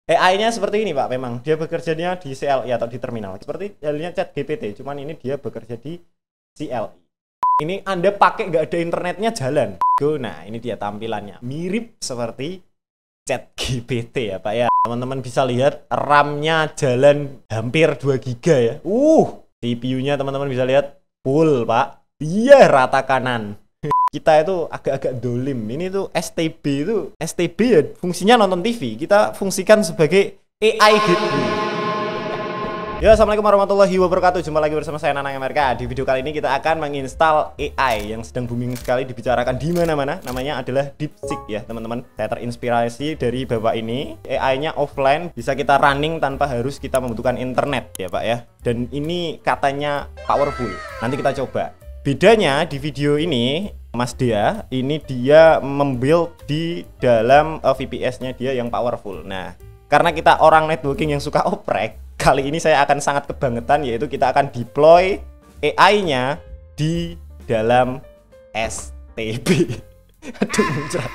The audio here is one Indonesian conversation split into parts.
AI-nya seperti ini Pak, memang dia bekerjanya di CLI atau di terminal seperti halnya ChatGPT, cuman ini dia bekerja di CLI. Ini Anda pakai nggak ada internetnya jalan. Nah ini dia tampilannya, mirip seperti ChatGPT ya Pak ya. Teman-teman bisa lihat RAM-nya jalan hampir 2 GB ya. CPU-nya teman-teman bisa lihat full Pak. Iya, rata kanan. Kita itu agak-agak dolim. Ini tuh STB ya, fungsinya nonton TV. Kita fungsikan sebagai AI gitu. Ya, assalamualaikum warahmatullahi wabarakatuh. Jumpa lagi bersama saya Nanang Amerika. Di video kali ini kita akan menginstal AI yang sedang booming sekali dibicarakan di mana-mana. Namanya adalah DeepSeek ya, teman-teman. Saya terinspirasi dari bapak ini. AI-nya offline, bisa kita running tanpa harus kita membutuhkan internet ya, Pak ya. Dan ini katanya powerful. Nanti kita coba. Bedanya di video ini, Mas Dea, ini dia membuild di dalam VPS-nya dia yang powerful. Nah, karena kita orang networking yang suka oprek, kali ini saya akan sangat kebangetan, yaitu kita akan deploy AI-nya di dalam STB. Aduh, muncrat.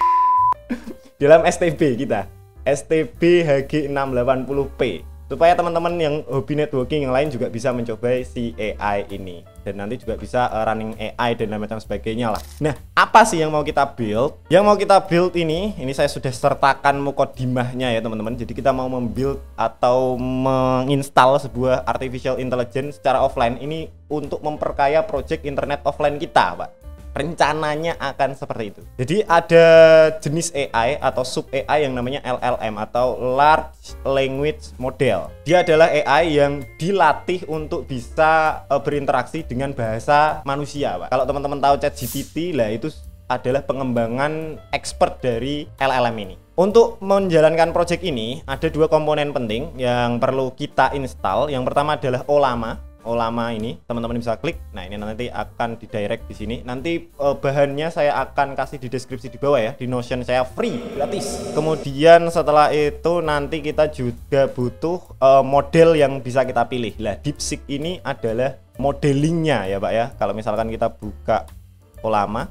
Dalam STB kita, STB HG680P. Supaya teman-teman yang hobi networking yang lain juga bisa mencoba si AI ini. Dan nanti juga bisa running AI dan lain macam sebagainya lah. Nah, apa sih yang mau kita build? Yang mau kita build ini saya sudah sertakan mukodimahnya ya teman-teman. Jadi kita mau membuild atau menginstal sebuah artificial intelligence secara offline ini untuk memperkaya project internet offline kita, Pak. Rencananya akan seperti itu. Jadi ada jenis AI atau sub AI yang namanya LLM atau Large Language Model. Dia adalah AI yang dilatih untuk bisa berinteraksi dengan bahasa manusia, Pak. Kalau teman-teman tahu ChatGPT lah, itu adalah pengembangan expert dari LLM ini. Untuk menjalankan project ini ada dua komponen penting yang perlu kita install. Yang pertama adalah Olama ini, teman-teman bisa klik. Nah, ini nanti akan didirect di sini. Nanti bahannya saya akan kasih di deskripsi di bawah ya. Di Notion saya free, gratis. Kemudian setelah itu nanti kita juga butuh model yang bisa kita pilih. Lah, DeepSeek ini adalah modelingnya ya, Pak ya. Kalau misalkan kita buka Olama,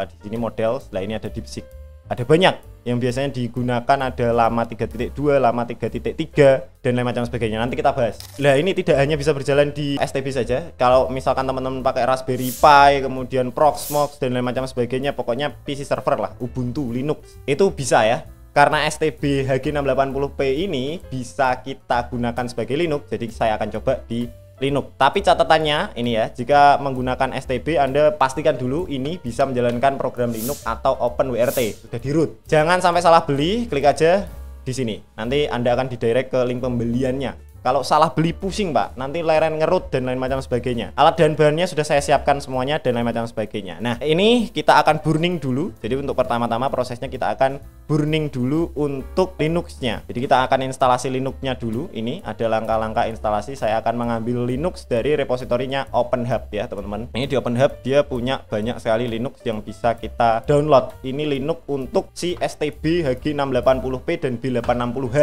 di sini model, setelah ini ada DeepSeek. Ada banyak yang biasanya digunakan, ada Llama 3.2, Llama 3.3 dan lain macam sebagainya. Nanti kita bahas. Nah, ini tidak hanya bisa berjalan di STB saja. Kalau misalkan teman-teman pakai Raspberry Pi, kemudian Proxmox dan lain macam sebagainya, pokoknya PC server lah, Ubuntu, Linux, itu bisa ya. Karena STB HG680P ini bisa kita gunakan sebagai Linux, jadi saya akan coba di Linux. Tapi catatannya ini ya, jika menggunakan STB Anda pastikan dulu ini bisa menjalankan program Linux atau OpenWRT, sudah di root. Jangan sampai salah beli, klik aja di sini. Nanti Anda akan didirect ke link pembeliannya. Kalau salah beli pusing, Pak, nanti leren ngerut dan lain macam sebagainya. Alat dan bahannya sudah saya siapkan semuanya dan lain macam sebagainya. Nah, ini kita akan burning dulu. Jadi untuk pertama-tama prosesnya kita akan burning dulu untuk Linux-nya. Jadi kita akan instalasi Linux-nya dulu. Ini ada langkah-langkah instalasi. Saya akan mengambil Linux dari repositorinya OpenHub ya, teman-teman. Ini di OpenHub dia punya banyak sekali Linux yang bisa kita download. Ini Linux untuk si STB HG680P dan B860H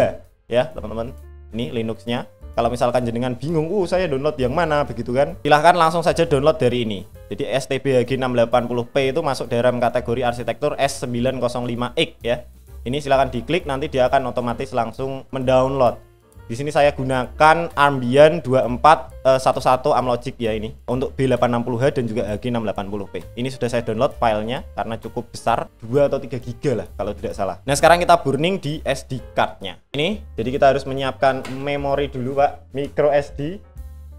ya, teman-teman. Ini Linux-nya. Kalau misalkan jenengan bingung, saya download yang mana begitu kan? Silahkan langsung saja download dari ini. Jadi STB HG680P itu masuk dalam kategori arsitektur S905X ya. Ini silahkan diklik, nanti dia akan otomatis langsung mendownload. Di sini saya gunakan Armbian 2411 Amlogic ya ini untuk B860H dan juga HG680P. Ini sudah saya download filenya karena cukup besar, 2 atau 3 GB lah kalau tidak salah. Nah, sekarang kita burning di SD card-nya. Ini, jadi kita harus menyiapkan memori dulu, Pak, micro SD.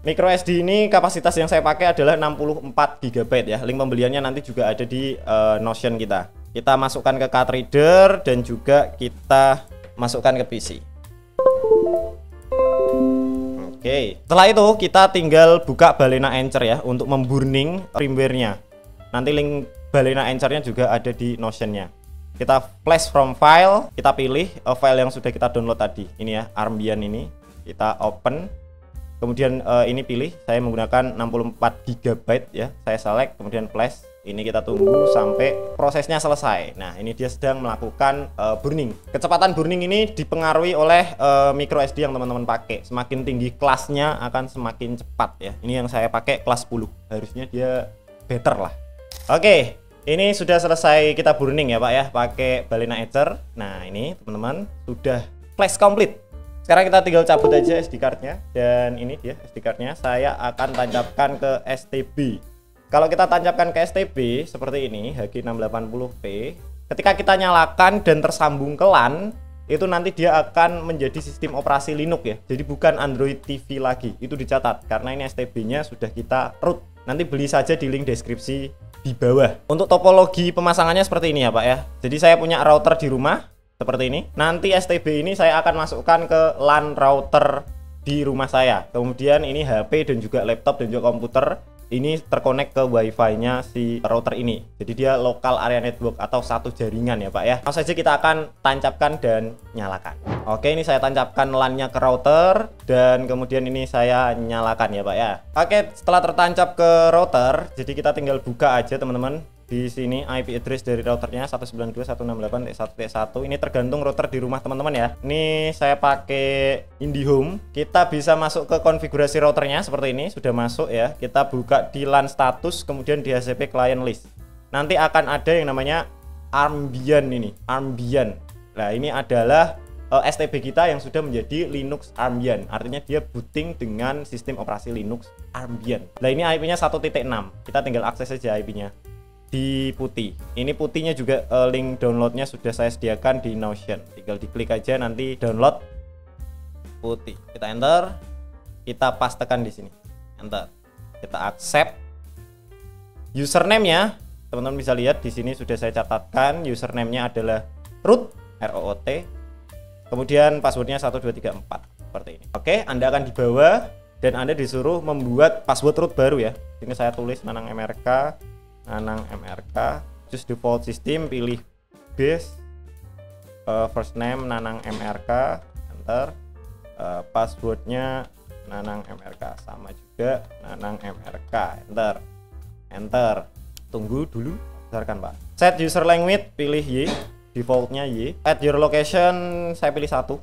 Micro SD ini kapasitas yang saya pakai adalah 64 GB ya. Link pembeliannya nanti juga ada di Notion kita. Kita masukkan ke card reader dan juga kita masukkan ke PC. Oke, setelah itu kita tinggal buka Balena Anchor ya untuk memburning firmware-nya. Nanti link Balena Anchor-nya juga ada di Notion-nya. Kita flash from file, kita pilih file yang sudah kita download tadi. Ini ya, Armbian ini. Kita open. Kemudian ini pilih, saya menggunakan 64 GB ya. Saya select, kemudian flash. Ini kita tunggu sampai prosesnya selesai. Nah, ini dia sedang melakukan burning. Kecepatan burning ini dipengaruhi oleh micro SD yang teman-teman pakai. Semakin tinggi kelasnya akan semakin cepat ya. Ini yang saya pakai kelas 10. Harusnya dia better lah. Oke, ini sudah selesai kita burning ya, Pak ya, pakai Balena Etcher. Nah, ini teman-teman sudah flash complete. Sekarang kita tinggal cabut aja SD cardnya, dan ini dia SD cardnya. Saya akan tancapkan ke STB. Kalau kita tancapkan ke STB seperti ini, HG680p, ketika kita nyalakan dan tersambung ke LAN, itu nanti dia akan menjadi sistem operasi Linux ya. Jadi bukan Android TV lagi. Itu dicatat karena ini STB-nya sudah kita root. Nanti beli saja di link deskripsi di bawah. Untuk topologi pemasangannya seperti ini ya Pak ya. Jadi saya punya router di rumah seperti ini. Nanti STB ini saya akan masukkan ke LAN router di rumah saya. Kemudian ini HP dan juga laptop dan juga komputer ini terkonek ke wifi-nya si router ini. Jadi dia local area network atau satu jaringan ya Pak ya. Langsung saja kita akan tancapkan dan nyalakan. Oke, ini saya tancapkan LAN-nya ke router dan kemudian ini saya nyalakan ya Pak ya. Oke, setelah tertancap ke router, jadi kita tinggal buka aja teman-teman. Di sini IP address dari routernya 192.168.1.1. Ini tergantung router di rumah teman-teman ya. Ini saya pakai IndiHome. Kita bisa masuk ke konfigurasi routernya seperti ini, sudah masuk ya. Kita buka di LAN status, kemudian di HCP client list. Nanti akan ada yang namanya Armbian ini, Armbian. Nah, ini adalah STB kita yang sudah menjadi Linux Armbian. Artinya dia booting dengan sistem operasi Linux Armbian. Nah, ini IP-nya 1.6. Kita tinggal akses saja IP-nya. Di putih, ini putihnya juga link downloadnya sudah saya sediakan di Notion, tinggal diklik aja nanti download putih, kita enter, kita pastekan di sini, enter, kita accept. Username-nya teman-teman bisa lihat di sini sudah saya catatkan, username-nya adalah root, ROOT, kemudian passwordnya 1234 seperti ini. Oke, Anda akan dibawa dan Anda disuruh membuat password root baru ya. Ini saya tulis Nanang MRK, choose default system, pilih base, first name Nanang MRK, enter, passwordnya Nanang MRK sama juga Nanang MRK, enter, tunggu dulu, besarkan Pak. Set user language, pilih Y, defaultnya Y. Add your location, saya pilih 1,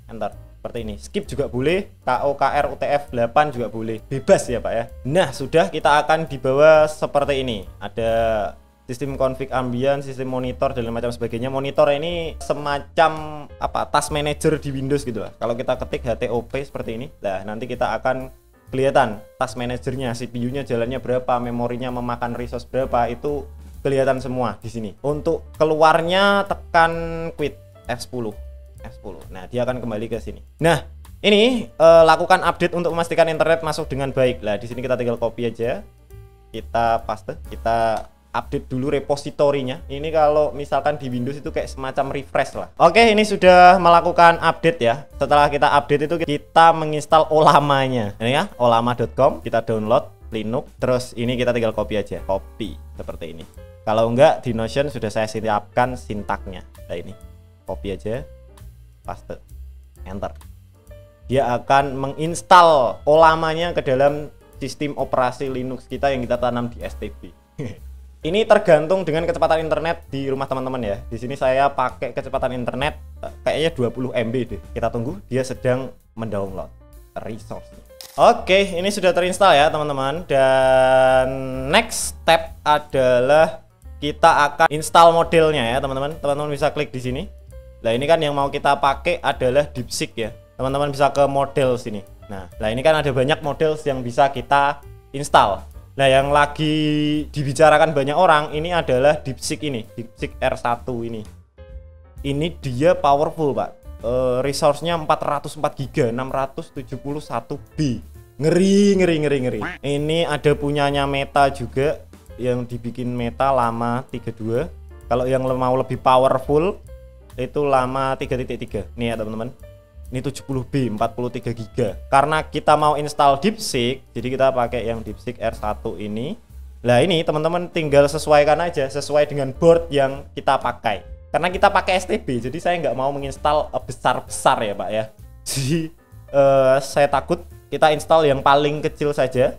enter. Seperti ini, skip juga boleh, KOKR UTF-8 juga boleh, bebas ya Pak ya. Nah, sudah, kita akan dibawa seperti ini. Ada sistem config ambien, sistem monitor dan macam sebagainya. Monitor ini semacam apa? Task manager di Windows gitu lah. Kalau kita ketik HTOP seperti ini, nah nanti kita akan kelihatan task manajernya, CPU-nya jalannya berapa, memorinya memakan resource berapa, itu kelihatan semua di sini. Untuk keluarnya tekan quit F10. Nah, dia akan kembali ke sini. Nah, ini lakukan update untuk memastikan internet masuk dengan baik. Nah, di sini kita tinggal copy aja. Kita paste, kita update dulu repositorinya. Ini kalau misalkan di Windows itu kayak semacam refresh lah. Oke, ini sudah melakukan update ya. Setelah kita update itu kita menginstal Olamanya. Ini ya, olama.com, kita download Linux. Terus ini kita tinggal copy aja. Copy seperti ini. Kalau enggak di Notion sudah saya siapkan sintaknya. Nah, ini. Copy aja. Paste, enter. Dia akan menginstal Olamanya ke dalam sistem operasi Linux kita yang kita tanam di STB. Ini tergantung dengan kecepatan internet di rumah teman-teman ya. Di sini saya pakai kecepatan internet kayaknya 20 MB deh. Kita tunggu, dia sedang mendownload resource-nya. Oke, ini sudah terinstall ya teman-teman. Dan next step adalah kita akan install modelnya ya teman-teman. Teman-teman bisa klik di sini. Nah, ini kan yang mau kita pakai adalah DeepSeek ya. Teman-teman bisa ke model sini. Nah, ini kan ada banyak model yang bisa kita install. Nah, yang lagi dibicarakan banyak orang ini adalah DeepSeek ini, DeepSeek R1 ini. Ini dia powerful, Pak. Resource-nya 404 GB, 671B. Ngeri. Ini ada punyanya Meta juga yang dibikin Meta lama 32. Kalau yang mau lebih powerful itu lama 3.3. Nih ya teman-teman, ini 70B 43 GB. Karena kita mau install DeepSeek, jadi kita pakai yang DeepSeek R1 ini. Nah, ini teman-teman tinggal sesuaikan aja sesuai dengan board yang kita pakai. Karena kita pakai STB, jadi saya nggak mau menginstal besar-besar ya Pak ya. Jadi saya takut kita install yang paling kecil saja.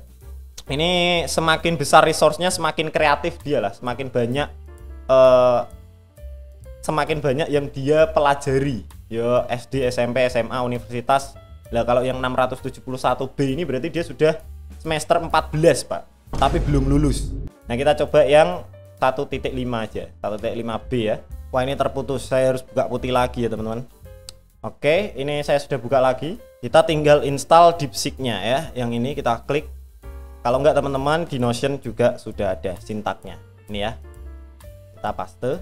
Ini semakin besar resource-nya semakin kreatif dia lah, semakin banyak yang dia pelajari ya, SD, SMP, SMA, universitas. Nah, kalau yang 671B ini berarti dia sudah semester 14 Pak, tapi belum lulus. Nah, kita coba yang 1.5 aja, 1.5B ya. Wah, ini terputus, saya harus buka putih lagi ya teman-teman. Oke, ini saya sudah buka lagi. Kita tinggal install DeepSeek-nya ya. Yang ini kita klik. Kalau enggak teman-teman di Notion juga sudah ada sintaknya. Ini ya. Kita paste.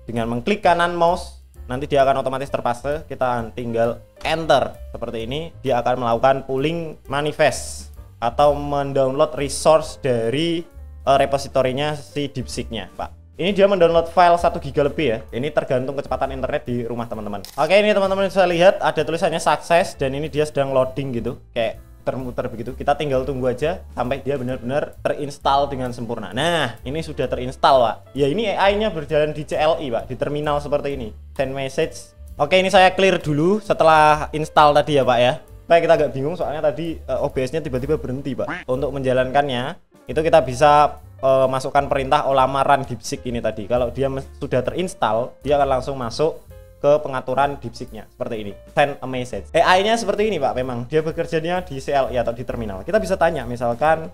Dengan mengklik kanan mouse, nanti dia akan otomatis terpaste. Kita tinggal enter seperti ini. Dia akan melakukan pulling manifest atau mendownload resource dari repositorinya si DeepSeek-nya, Pak. Ini dia mendownload file 1 GB lebih ya. Ini tergantung kecepatan internet di rumah teman-teman. Oke, ini teman-teman bisa lihat ada tulisannya sukses dan ini dia sedang loading gitu, kayak termuter begitu. Kita tinggal tunggu aja sampai dia benar-benar terinstall dengan sempurna. Nah, ini sudah terinstall, Pak. Ya, ini AI-nya berjalan di CLI, Pak, di terminal seperti ini. Send message. Oke, ini saya clear dulu setelah install tadi ya, Pak ya. Supaya kita agak bingung soalnya tadi OBS-nya tiba-tiba berhenti, Pak. Untuk menjalankannya, itu kita bisa masukkan perintah olamaran DeepSeek ini tadi. Kalau dia sudah terinstall, dia akan langsung masuk ke pengaturan DeepSeek-nya seperti ini. Send a message. AI-nya seperti ini, Pak. Memang dia bekerjanya di CLI atau di terminal. Kita bisa tanya misalkan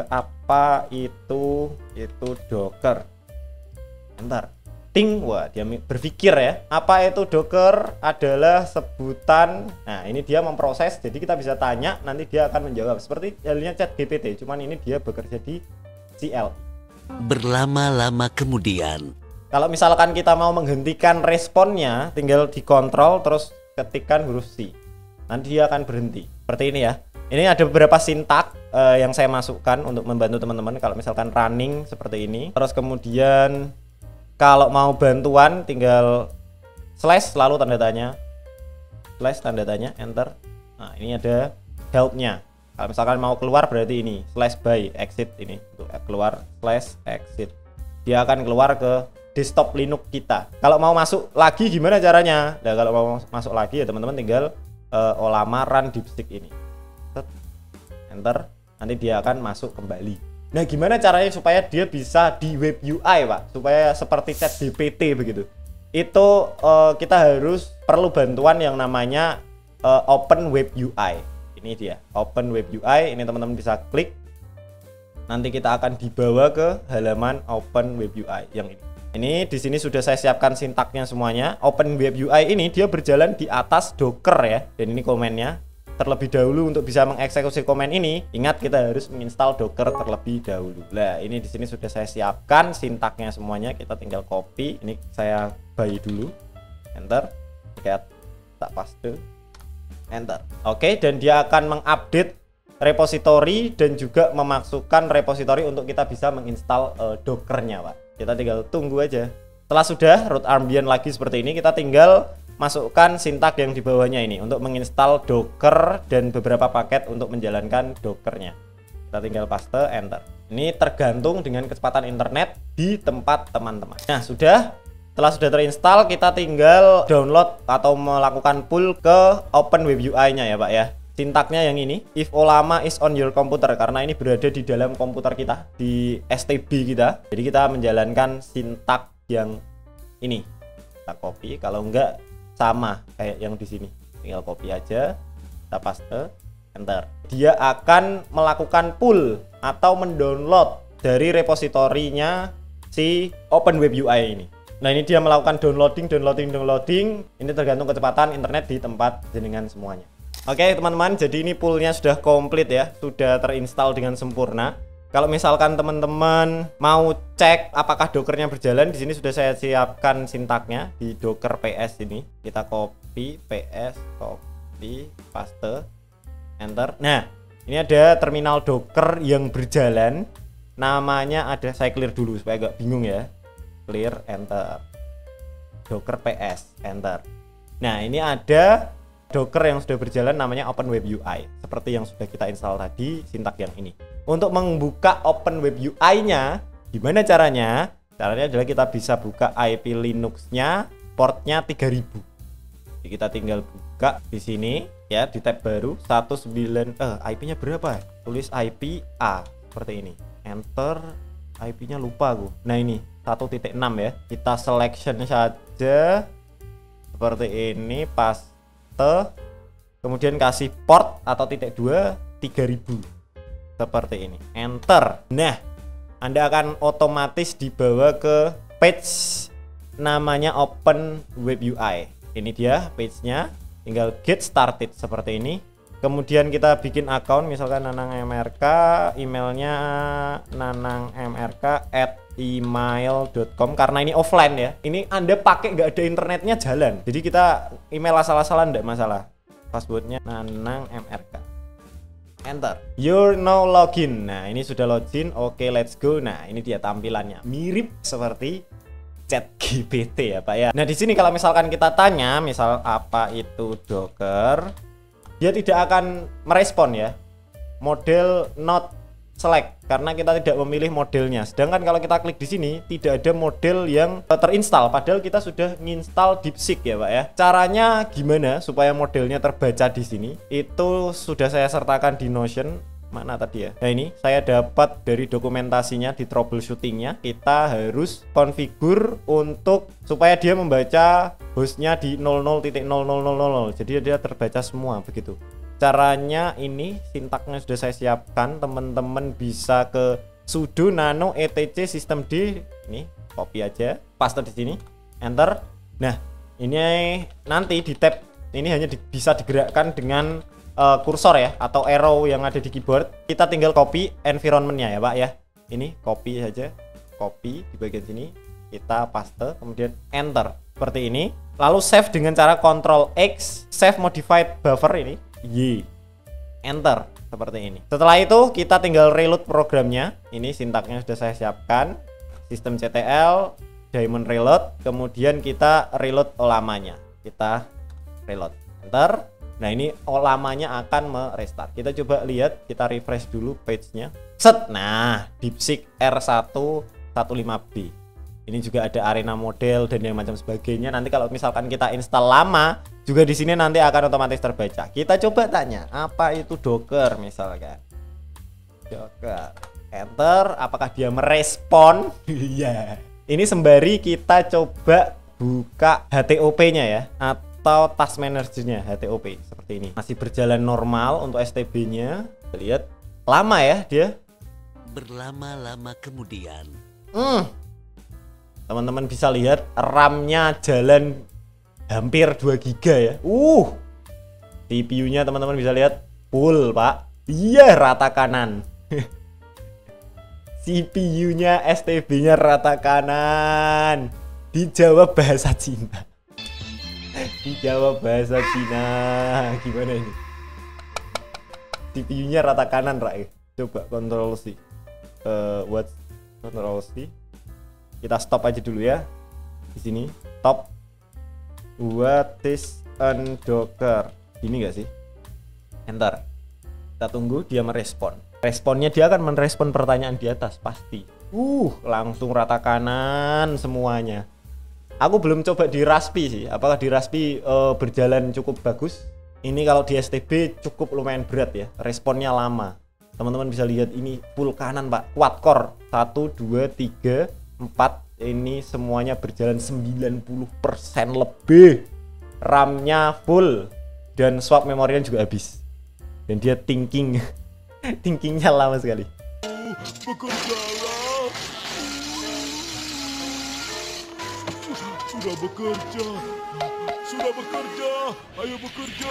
apa itu Docker. Bentar. Ting, wah dia berpikir ya. Apa itu Docker adalah sebutan. Nah, ini dia memproses. Jadi kita bisa tanya, nanti dia akan menjawab. Seperti halnya ChatGPT, cuman ini dia bekerja di CL. Berlama-lama kemudian, kalau misalkan kita mau menghentikan responnya, tinggal dikontrol terus ketikkan huruf C. Nanti dia akan berhenti. Seperti ini ya. Ini ada beberapa sintak yang saya masukkan untuk membantu teman-teman. Kalau misalkan running seperti ini. Terus kemudian kalau mau bantuan tinggal slash lalu tanda tanya. Slash tanda tanya, enter. Nah, ini ada help-nya. Kalau misalkan mau keluar berarti ini slash by exit, ini untuk keluar slash exit. Dia akan keluar ke desktop Linux kita. Kalau mau masuk lagi gimana caranya? Nah, kalau mau masuk lagi ya teman-teman tinggal olamaran DeepSeek ini. Enter, nanti dia akan masuk kembali. Nah, gimana caranya supaya dia bisa di web UI, Pak? Supaya seperti ChatGPT begitu. Itu kita harus perlu bantuan yang namanya Open Web UI. Ini dia Open Web UI. Ini teman-teman bisa klik, nanti kita akan dibawa ke halaman Open Web UI yang ini. Ini di sini sudah saya siapkan sintaknya semuanya. Open Web UI ini dia berjalan di atas Docker ya, dan ini komennya. Terlebih dahulu untuk bisa mengeksekusi komen ini, ingat kita harus menginstal Docker terlebih dahulu. Nah, ini di sini sudah saya siapkan sintaknya semuanya. Kita tinggal copy. Ini saya buy dulu, enter, lihat, tak paste. Enter. Oke, dan dia akan mengupdate repository dan juga memasukkan repository untuk kita bisa menginstal Docker-nya, Pak. Kita tinggal tunggu aja. Setelah sudah root ambient lagi seperti ini, kita tinggal masukkan sintak yang di bawahnya ini untuk menginstal Docker dan beberapa paket untuk menjalankan Docker-nya. Kita tinggal paste, enter. Ini tergantung dengan kecepatan internet di tempat teman-teman. Nah, setelah sudah terinstall, kita tinggal download atau melakukan pull ke Open Web UI-nya ya, Pak ya. Sintaknya yang ini, if Olama is on your computer, karena ini berada di dalam komputer kita, di STB kita. Jadi kita menjalankan sintak yang ini. Kita copy, kalau enggak sama kayak yang di sini. Tinggal copy aja, kita paste, enter. Dia akan melakukan pull atau mendownload dari repositorinya si Open Web UI ini. Nah, ini dia melakukan downloading. Ini tergantung kecepatan internet di tempat jenengan semuanya. Oke, teman-teman, jadi ini poolnya sudah komplit ya, sudah terinstall dengan sempurna. Kalau misalkan teman-teman mau cek apakah Dockernya berjalan, di sini sudah saya siapkan sintaknya di Docker PS ini. Kita copy PS, copy, paste, enter. Nah, ini ada terminal Docker yang berjalan. Namanya ada, saya clear dulu supaya agak bingung ya. Clear, enter. Docker PS, enter. Nah, ini ada Docker yang sudah berjalan namanya Open Web UI, seperti yang sudah kita install tadi, sintak yang ini. Untuk membuka Open Web UI-nya, gimana caranya? Caranya adalah kita bisa buka IP Linux-nya, portnya 3000. Jadi kita tinggal buka di sini ya, di tab baru 19, IP-nya berapa? Tulis IP A seperti ini. Enter, IP-nya lupa aku. Nah, ini 1.6 ya. Kita selection saja seperti ini, paste, kemudian kasih port atau titik 2 3000 seperti ini, enter. Nah, Anda akan otomatis dibawa ke page namanya Open Web UI. Ini dia page-nya, tinggal get started seperti ini. Kemudian kita bikin account, misalkan Nanang MRK, emailnya nanangmrk@email.com, karena ini offline ya. Ini Anda pakai nggak ada internetnya jalan. Jadi kita email asal-asalan nggak masalah. Passwordnya nanangmrk. Enter. You're now login. Nah, ini sudah login. Oke, let's go. Nah, ini dia tampilannya. Mirip seperti ChatGPT ya, Pak ya. Nah, di sini kalau misalkan kita tanya, misal apa itu Docker, dia tidak akan merespon ya. Model not select karena kita tidak memilih modelnya. Sedangkan kalau kita klik di sini tidak ada model yang terinstall, padahal kita sudah nginstal DeepSeek ya, Pak ya. Caranya gimana supaya modelnya terbaca di sini? Itu sudah saya sertakan di Notion. Mana tadi ya? Nah, ini saya dapat dari dokumentasinya di troubleshootingnya. Kita harus konfigur untuk supaya dia membaca hostnya di 00.0000. Jadi dia terbaca semua begitu. Caranya ini, sintaknya sudah saya siapkan. Teman-teman bisa ke sudo nano etc systemd. Ini copy aja, paste di sini, enter. Nah, ini nanti di tab ini hanya bisa digerakkan dengan kursor ya, atau arrow yang ada di keyboard. Kita tinggal copy environmentnya ya, Pak ya. Ini copy saja, copy di bagian sini, kita paste, kemudian enter seperti ini. Lalu save dengan cara Ctrl X, save modified buffer ini, enter seperti ini. Setelah itu kita tinggal reload programnya. Ini sintaknya sudah saya siapkan, systemctl daemon reload, kemudian kita reload lamanya. Kita reload, enter. Nah, ini lamanya akan merestart. Kita coba lihat, kita refresh dulu page-nya. Set. Nah, DeepSeek R115B. Ini juga ada arena model dan yang macam sebagainya. Nanti kalau misalkan kita install lama, juga di sini nanti akan otomatis terbaca. Kita coba tanya, apa itu Docker misalkan. Docker. Enter, apakah dia merespon? Iya. Ini sembari kita coba buka HTOP-nya ya, atau task manager-nya, HTOP seperti ini. Masih berjalan normal untuk STB-nya. Lihat lama ya dia. Berlama-lama kemudian. Teman-teman bisa lihat RAM-nya jalan hampir 2 GB ya. CPU-nya teman-teman bisa lihat full, Pak. Iya, rata kanan. CPU-nya STB-nya rata kanan. Dijawab bahasa Cina. Dijawab bahasa Cina. Gimana ini? CPU-nya rata kanan, Rai. Coba Ctrl C. What? Ctrl C. Kita stop aja dulu ya. Di sini stop. What is an Docker? Ini enggak sih? Enter. Kita tunggu dia merespon. Responnya dia akan merespon pertanyaan di atas pasti. Langsung rata kanan semuanya. Aku belum coba di Raspi sih. Apakah di Raspi berjalan cukup bagus? Ini kalau di STB cukup lumayan berat ya. Responnya lama. Teman-teman bisa lihat ini full kanan, Pak. Quad core 1, 2, 3, 4. Ini semuanya berjalan 90% lebih. RAM-nya full dan swap memorinya juga habis. Dan dia thinking thinkingnya lama sekali. Bekerjalah. Sudah bekerja. Sudah bekerja. Ayo bekerja.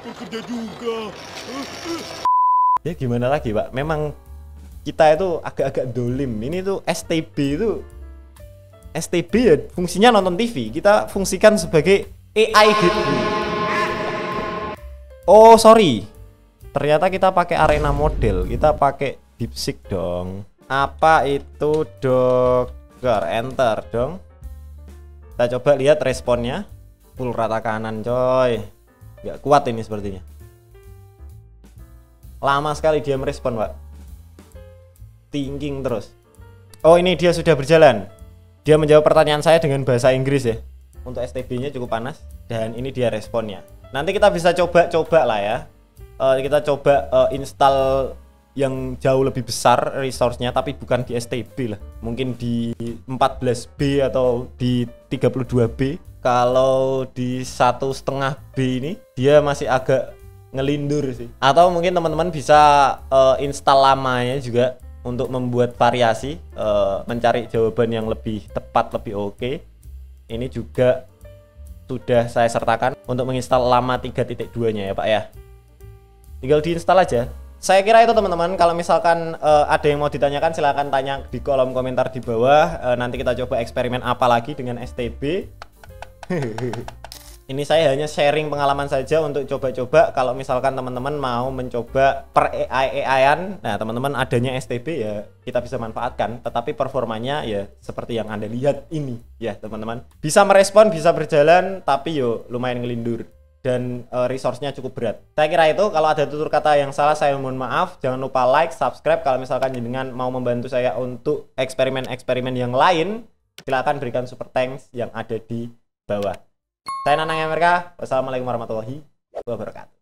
Bekerja juga. Ya gimana lagi, Pak? Memang kita itu agak-agak dolim. Ini tuh STB ya fungsinya nonton TV. Kita fungsikan sebagai AI gitu. Oh, sorry. Ternyata kita pakai arena model. Kita pakai DeepSeek dong. Apa itu Docker? Enter dong. Kita coba lihat responnya. Full rata kanan, coy. Nggak kuat ini sepertinya. Lama sekali dia merespon, Pak. Thinking terus. Oh, ini dia sudah berjalan. Dia menjawab pertanyaan saya dengan bahasa Inggris ya. Untuk STB-nya cukup panas. Dan ini dia responnya. Nanti kita bisa coba-coba lah ya. Kita coba install yang jauh lebih besar resource-nya, tapi bukan di STB lah. Mungkin di 14B atau di 32B. Kalau di 1,5B ini dia masih agak ngelindur sih. Atau mungkin teman-teman bisa install lamanya juga untuk membuat variasi, mencari jawaban yang lebih tepat, lebih oke. Ini juga sudah saya sertakan untuk menginstal lama 3.2-nya ya Pak ya. Tinggal diinstal aja. Saya kira itu teman-teman. Kalau misalkan ada yang mau ditanyakan silahkan tanya di kolom komentar di bawah. Nanti kita coba eksperimen apa lagi dengan STB. Ini saya hanya sharing pengalaman saja untuk coba-coba. Kalau misalkan teman-teman mau mencoba per AI-an, nah teman-teman adanya STB ya kita bisa manfaatkan. Tetapi performanya ya seperti yang Anda lihat ini ya teman-teman. Bisa merespon, bisa berjalan, tapi yo lumayan ngelindur. Dan resource-nya cukup berat. Saya kira itu. Kalau ada tutur kata yang salah saya mohon maaf. Jangan lupa like, subscribe. Kalau misalkan jenengan mau membantu saya untuk eksperimen-eksperimen yang lain, silakan berikan super thanks yang ada di bawah. Saya Nanang Amerika. Wassalamualaikum warahmatullahi wabarakatuh.